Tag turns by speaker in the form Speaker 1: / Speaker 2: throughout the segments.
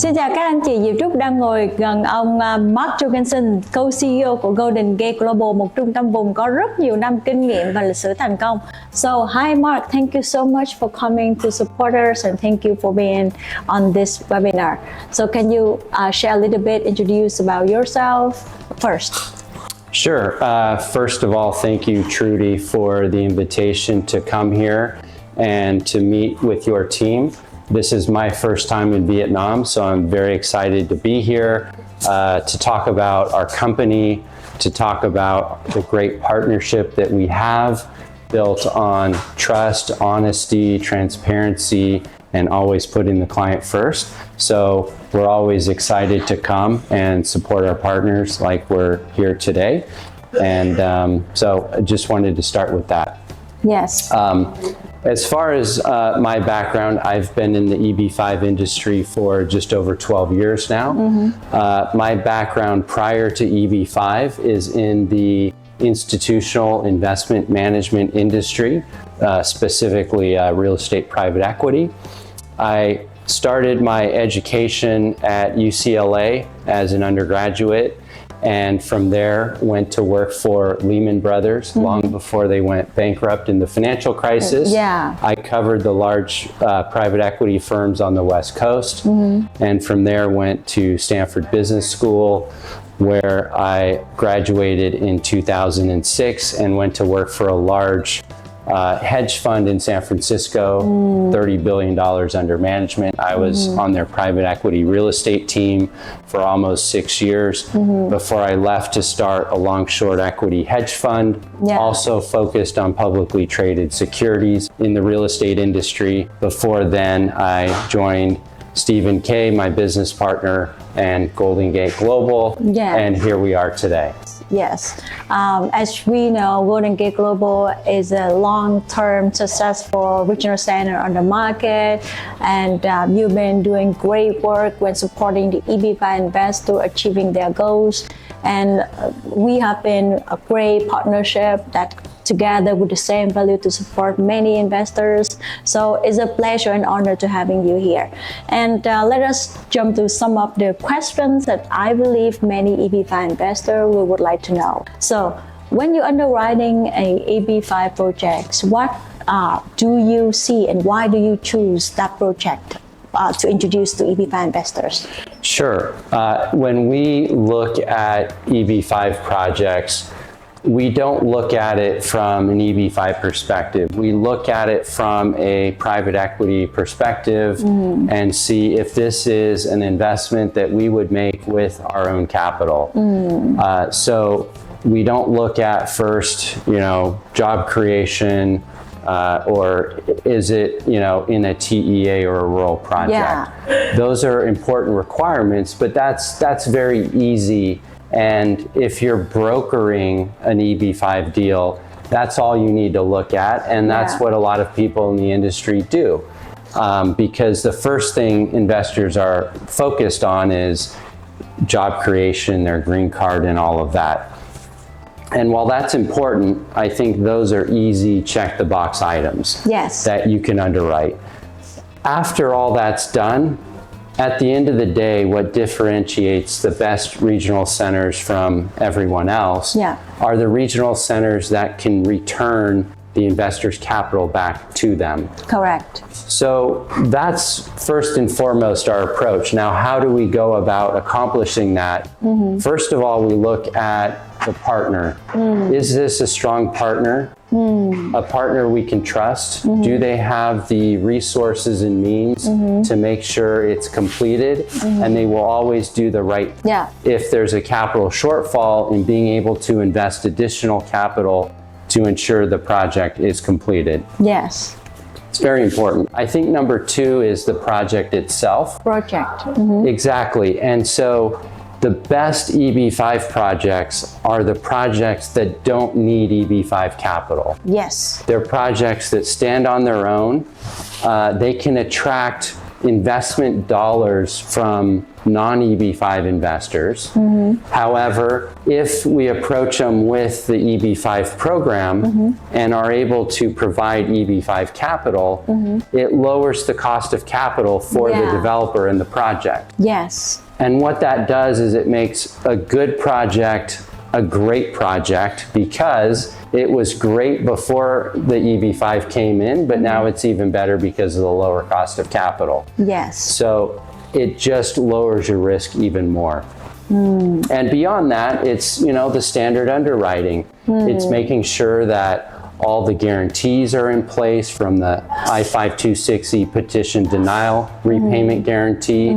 Speaker 1: Xin chào các anh chị, Diệu Trúc đang ngồi gần ông Mark Jorgensen, co-CEO của Golden Gate Global, một trung tâm vùng có rất nhiều năm kinh nghiệm và lịch sử thành công. So, hi Mark, thank you so much for coming to support us and thank you for being on this webinar. So, can you share a little bit, introduce about yourself first?
Speaker 2: Sure. First of all, thank you, Trudy, for the invitation to come here and to meet with your team. This is my first time in Vietnam, so I'm very excited to be here to talk about our company, to talk about the great partnership that we have built on trust, honesty, transparency, and always putting the client first. So we're always excited to come and support our partners like we're here today. And so I just wanted to start with that.
Speaker 1: Yes.
Speaker 2: As far as my background, I've been in the EB-5 industry for just over 12 years now. My background prior to EB-5 is in the institutional investment management industry, specifically real estate private equity. I started my education at UCLA as an undergraduate, and from there went to work for Lehman Brothers long before they went bankrupt in the financial crisis.
Speaker 1: Yeah.
Speaker 2: I covered the large private equity firms on the West Coast, and from there went to Stanford Business School, where I graduated in 2006 and went to work for a large hedge fund in San Francisco, $30 billion under management. I was on their private equity real estate team for almost 6 years before I left to start a long-short equity hedge fund, also focused on publicly traded securities in the real estate industry. Before then, I joined Stephen Kay, my business partner, and Golden Gate Global, and here we are today.
Speaker 1: Yes, as we know, Golden Gate Global is a long-term successful regional center on the market, and you've been doing great work when supporting the EB-5 investors achieving their goals. And we have been a great partnership that together with the same value to support many investors. So it's a pleasure and honor to having you here. And let us jump to some of the questions that I believe many EB-5 investors would like to know. So when you're underwriting a EB-5 project, what do you see and why do you choose that project to introduce to EB-5 investors?
Speaker 2: Sure. When we look at EB-5 projects, we don't look at it from an EB-5 perspective. We look at it from a private equity perspective and see if this is an investment that we would make with our own capital. So we don't look at first, job creation, or is it, in a TEA or a rural project. Those are important requirements, but that's very easy. And if you're brokering an EB-5 deal, that's all you need to look at. And that's what a lot of people in the industry do. Because the first thing investors are focused on is job creation, their green card, and all of that. And while that's important, I think those are easy check-the-box items that you can underwrite. After all that's done, at the end of the day, what differentiates the best regional centers from everyone else are the regional centers that can return the investor's capital back to them.
Speaker 1: Correct.
Speaker 2: So that's first and foremost our approach. Now, how do we go about accomplishing that? First of all, we look at the partner. Is this a strong partner? A partner we can trust? Do they have the resources and means to make sure it's completed? And they will always do the right. If there's a capital shortfall, in being able to invest additional capital to ensure the project is completed.
Speaker 1: Yes.
Speaker 2: It's very important. I think number two is the project itself. Exactly. And so the best EB-5 projects are the projects that don't need EB-5 capital.
Speaker 1: Yes.
Speaker 2: They're projects that stand on their own. They can attract investment dollars from non-EB-5 investors. However, if we approach them with the EB-5 program and are able to provide EB-5 capital, it lowers the cost of capital for the developer in the project.
Speaker 1: Yes.
Speaker 2: And what that does is it makes a good project a great project because it was great before the EB-5 came in, but now it's even better because of the lower cost of capital.
Speaker 1: Yes.
Speaker 2: So it just lowers your risk even more. And beyond that, it's, you know, the standard underwriting. It's making sure that all the guarantees are in place, from the I-526E petition denial repayment guarantee,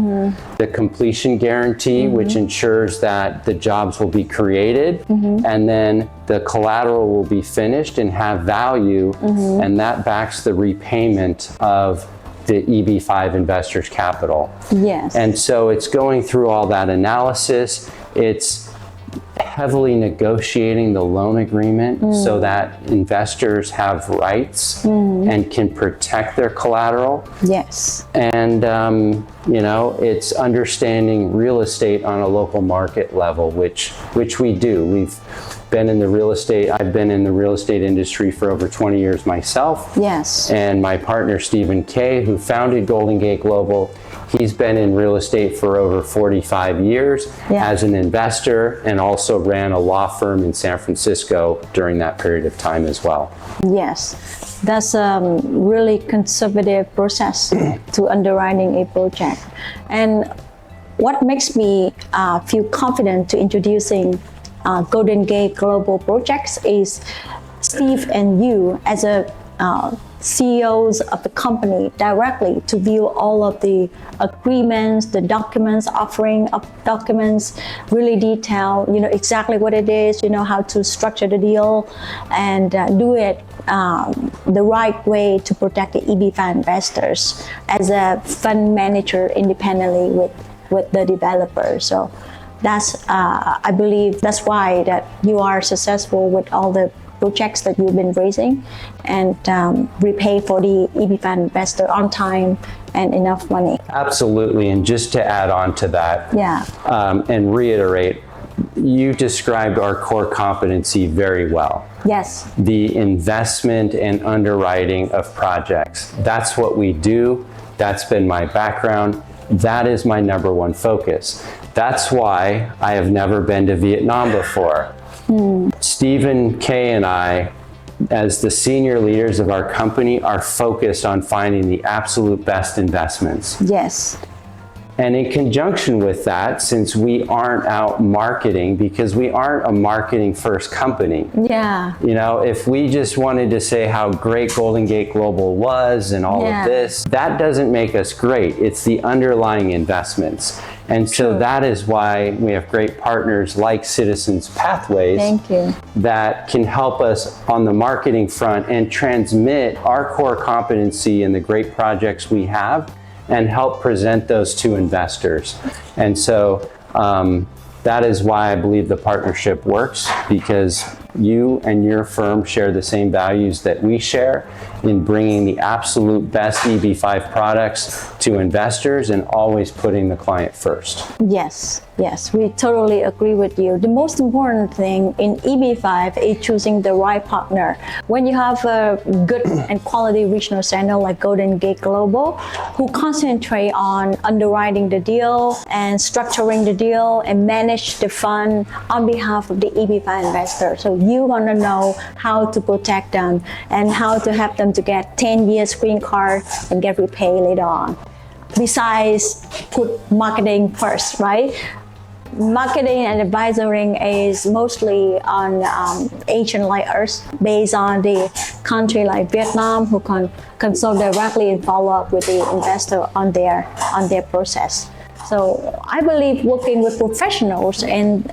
Speaker 2: the completion guarantee, which ensures that the jobs will be created, and then the collateral will be finished and have value, and that backs the repayment of the EB-5 investors' capital.
Speaker 1: Yes.
Speaker 2: And so it's going through all that analysis. It's heavily negotiating the loan agreement so that investors have rights and can protect their collateral.
Speaker 1: Yes.
Speaker 2: And, you know, it's understanding real estate on a local market level, which we do. We've been in the real estate, I've been in the real estate industry for over 20 years myself.
Speaker 1: Yes.
Speaker 2: And my partner, Stephen Kay, who founded Golden Gate Global, he's been in real estate for over 45 years as an investor, and also ran a law firm in San Francisco during that period of time as well.
Speaker 1: Yes, that's a really conservative process to underwriting a project. And what makes me feel confident to introducing Golden Gate Global Projects is Steve and you as a CEOs of the company directly to view all of the agreements, the documents, offering of documents, really detailed, you know, exactly what it is, you know, how to structure the deal and do it the right way to protect the EB-5 investors as a fund manager independently with the developer. So that's, I believe that's why that you are successful with all the projects that you've been raising, and repay for the EB-5 investor on time and enough money.
Speaker 2: Absolutely, and just to add on to that, and reiterate, you described our core competency very well.
Speaker 1: Yes.
Speaker 2: The investment and underwriting of projects. That's what we do. That's been my background. That is my number one focus. That's why I have never been to Vietnam before. Stephen Kay and I, as the senior leaders of our company, are focused on finding the absolute best investments.
Speaker 1: Yes.
Speaker 2: And in conjunction with that, since we aren't out marketing, because we aren't a marketing first company.
Speaker 1: Yeah.
Speaker 2: You know, if we just wanted to say how great Golden Gate Global was and all of this, that doesn't make us great. It's the underlying investments. And so that is why we have great partners like CITIZENPATHWAY.
Speaker 1: Thank you.
Speaker 2: That can help us on the marketing front and transmit our core competency in the great projects we have and help present those to investors. And so that is why I believe the partnership works, because you and your firm share the same values that we share in bringing the absolute best EB-5 products to investors and always putting the client first.
Speaker 1: Yes, yes, we totally agree with you. The most important thing in EB-5 is choosing the right partner. When you have a good and quality regional center like Golden Gate Global, who concentrate on underwriting the deal and structuring the deal and manage the fund on behalf of the EB-5 investor. So you want to know how to protect them and how to help them to get 10 years green card and get repaid later on. Besides, put marketing first, right? Marketing and advisory is mostly on Asian like us, based on the country like Vietnam, who can consult directly and follow up with the investor on their process. So I believe working with professionals in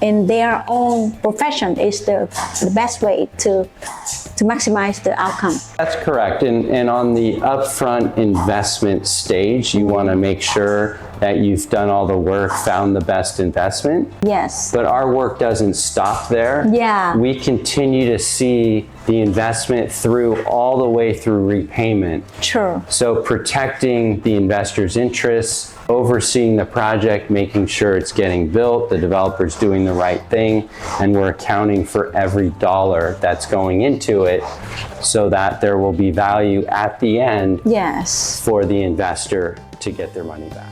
Speaker 1: their own profession is the best way to maximize the outcome.
Speaker 2: That's correct. And on the upfront investment stage, you want to make sure that you've done all the work, found the best investment.
Speaker 1: Yes.
Speaker 2: But our work doesn't stop there.
Speaker 1: Yeah.
Speaker 2: We continue to see the investment through all the way through repayment.
Speaker 1: True.
Speaker 2: So protecting the investor's interests, overseeing the project, making sure it's getting built, the developer's doing the right thing, and we're accounting for every dollar that's going into it so that there will be value at the end
Speaker 1: Yes.
Speaker 2: for the investor to get their money back.